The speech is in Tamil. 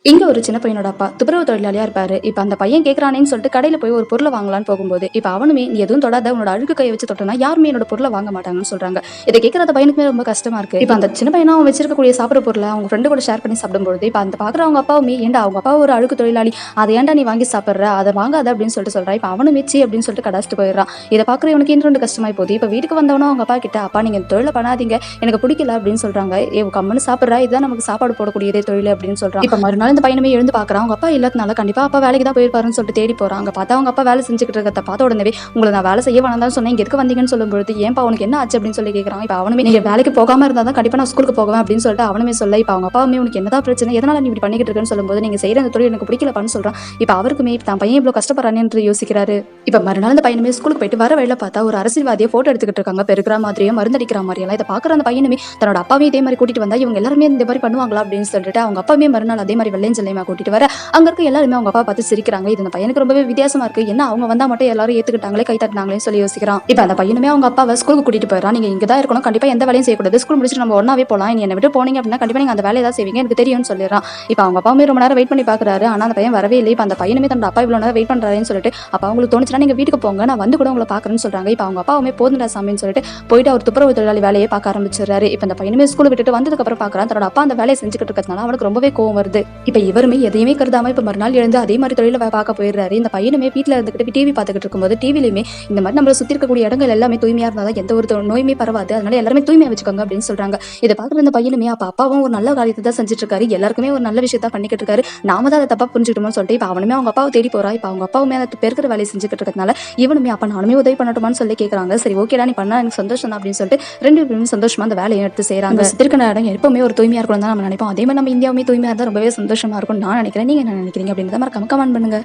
இங்க ஒரு சின்ன பையனோட அப்பா துப்புரவு தொழிலாளியா இருப்பாரு. இப்ப அந்த பையன் கேட்கறானேன்னு சொல்லிட்டு கடையில போய் ஒரு பொருள வாங்கலான்னு போகும்போது, இப்ப அவனுமே நீ எதுவும் தொடாத, உன்னோட அழுக்கு கைய வச்சு தொட்டனா யாருமே என்னோட பொருள வாங்க மாட்டாங்கன்னு சொல்றாங்க. இத கேட்கிற அந்த பையனுக்குமே ரொம்ப கஷ்டமா இருக்கு. இப்ப அந்த சின்ன பையனும் அவன் வச்சிருக்கக்கூடிய சாப்பிடுற பொருள அவங்க ஃப்ரெண்டு கூட ஷேர் பண்ணி சாப்பிடும்போது, இப்ப அந்த பாக்குற அவங்க அப்பாவுமே ஏன்டா அவங்க அப்பா ஒரு அழுக்கு தொழிலாளி, அத ஏன்டா நீ வாங்கி சாப்பிடுற, அத வாங்காத அப்படின்னு சொல்லிட்டு சொல்றான். இப்ப அவனுமே சீ அப்படின்னு சொல்லிட்டு கடாச்சிட்டு போயிடுறான். இத பாக்குற இவனுக்கு இன்னொரு கஷ்டமாயி போகுது. இப்ப வீட்டுக்கு வந்தவனும் அவங்க அப்பா கிட்ட, அப்பா நீங்க இந்த தொழில பண்ணாதீங்க, எனக்கு பிடிக்கல அப்படின்னு சொல்றாங்க. கம்முன்னு சாப்பிடுறா, இதுதான் நமக்கு சாப்பாடு போடக்கூடியதே தொழில் அப்படின்னு சொல்றான். இப்ப மறுநாள் இந்த பையனுமே எழுந்து பாக்குறான். அவங்க அப்பா இல்லாதனால கண்டிப்பா அப்பா வேலைக்கு தான் போயிருப்பாருன்னு சொல்லிட்டு தேடி போறான். அங்க பார்த்தா அவங்க அப்பா வேலை செஞ்சுக்கிட்டு இருக்கிறத பார்த்த உடனே, உங்களை நான் வேலை செய்ய வேணாம் சொன்னேன், இங்க எதுக்கு வந்தீங்கன்னு சொல்லும்போது, ஏன்பா உனக்கு என்ன ஆச்சு அப்படின்னு சொல்லி கேட்கறான். இப்ப அவனுமே நீங்க வேலைக்கு போகாம இருந்தா தான் கண்டிப்பா நான் ஸ்கூலுக்கு போவேன் அப்படின்னு சொல்லிட்டு அவனுமே சொல்ல, இப்ப அவங்க அப்பாவுமே உனக்கு என்னதான் பிரச்சனை, எதனால நீ இப்படி பண்ணிக்கிட்டு இருக்கேன்னு சொல்லும்போது, நீங்க செய்யற அந்த தொழில் எனக்கு பிடிக்கலப்பான்னு சொல்றான். இப்ப அவருக்குமே தான் பையன் இவ்வளவு கஷ்டப்படுறானே என்று யோசிக்கிறாரு. இப்ப மறுநாள் அந்த பையனுமே ஸ்கூலுக்கு போயிட்டு வர வழியில பார்த்தா ஒரு அரசியல்வாதியை போட்டோ எடுத்துக்கிட்டு இருக்காங்க. பெருக்கிற மாதிரியே மருந்தடிக்கிற மாதிரி எல்லாம். இதை பாக்குற அந்த பையனுமே தன்னோட அப்பாவையும் இதே மாதிரி கூட்டிட்டு வந்தா இவங்க எல்லாருமே இந்த மாதிரி பண்ணுவாங்களா அப்படின்னு சொல்லிட்டு அவங்க அப்பாவே மறுநாள் அதே மாதிரி வெள்ளையஞ்சலையுமா கூட்டிட்டு வர, அங்க இருக்க எல்லாருமே அவங்க அப்பா பார்த்து சிரிக்கிறாங்க. இது அந்த பையனுக்கு ரொம்பவே வித்தியாசமா இருக்கு. என்ன அவங்க வந்தா மட்டும் எல்லாரும் ஏத்துக்கிட்டாங்களே, கை தட்டினாங்களே சொல்லி யோசிக்கிறான். இப்ப அந்த பையனுமே அவங்க அப்பாவை ஸ்கூலுக்கு கூட்டிட்டு போயிடறான். நீங்க இங்க தான் இருக்கணும், கண்டிப்பா எந்த வேலையும் செய்யக்கூடாது, ஸ்கூல் முடிச்சுட்டு நம்ம ஒன்னாவே போலாம், நீ என்ன விட்டு போனீங்க அப்படின்னா கண்டிப்பா நீங்க அந்த வேலையை தான் செய்வீங்க, எனக்கு தெரியும்னு சொல்லிடுறான். இப்ப அவங்க அப்பாவுமே ரொம்ப நேரம் வெயிட் பண்ணி பாக்குறாரு. ஆனா அந்த பையன் வரவே இல்லை. இப்ப அந்த பையனுமே தன்னோட அப்பா இவ்வளவு நேரம் வெயிட் பண்றாருன்னு சொல்லிட்டு, அப்ப அவங்களுக்கு தோணுச்சுன்னா நீங்க வீட்டுக்கு போங்க, நான் வந்து கூட உங்களை பாக்குறேன்னு சொல்றாங்க. இப்ப அவங்க அப்பாவுமே போதுடா சாமின்னு சொல்லிட்டு போயிட்டு அவர் துப்புரவு தொழிலாளி வேலையை பார்க்க ஆரம்பிச்சிடறாரு. இப்ப அந்த பையனுமே ஸ்கூல் விட்டுட்டு வந்ததுக்கு அப்புறம் பாக்குறான் தன்னோட அப்பா அந்த வேலையை செஞ்சுக்கிட்டு இருக்கிறதுனால அவனுக்கு ரொம்பவே கோவம் வருது. இப்ப இவருமே எதையுமே கருதாம இப்ப மறுநாள் எழுந்து அதே மாதிரி தொழில பார்க்க போயிடுறாரு. இந்த பையனுமே வீட்டுல இருந்துகிட்டு டிவி பார்த்துக்கிட்டு இருக்கும்போது டிவிலுமே இந்த மாதிரி நம்மள சுத்தி இருக்கக்கூடிய இடங்கள் எல்லாமே தூய்மையா இருந்தாதான் எந்த ஒரு நோயுமே பரவாது, அதனால எல்லாருமே தூய்மையா வச்சுக்கோங்க அப்படின்னு சொல்றாங்க. இதை பாக்குற இந்த பையனுமே அப்ப அப்பாவும் ஒரு நல்ல காரியத்தை தான் செஞ்சுட்டு இருக்காரு, எல்லாருக்குமே ஒரு நல்ல விஷயத்த பண்ணிக்கிட்டு இருக்காரு, நாம தான் அதை தப்பா புரிஞ்சுக்கிட்டோம்னு சொல்லிட்டு இப்ப அவனுமே அவங்க அப்பாவை தேடி போறா. இப்ப அவங்க அப்பாவுமே அதை பெருக்கிற வேலையை செஞ்சுக்கிட்டு இருக்கிறதுனால இவனுமே அப்ப நானுமே உதவி பண்ணட்டுமான்னு சொல்லி கேட்கறாங்க. சரி ஓகேடா நீ பண்ணா எனக்கு சந்தோஷம் தான் அப்படின்னு சொல்லிட்டு ரெண்டு பேருமே சந்தோஷமா அந்த வேலையை எடுத்து செய்யறாங்க. இருக்கிற இடம் எப்பவுமே ஒரு தூய்மையா இருக்கணும் தான் நம்ம நினைப்போம். அதே மாதிரி நம்ம இந்தியாவுமே தூய்மையா இருந்தா ரொம்பவே சந்தோஷமா இருக்கும் நான் நினைக்கிறேன். நீங்க என்ன நினைக்கிறீங்க அப்படின்னு மறக்காம கமெண்ட் பண்ணுங்க.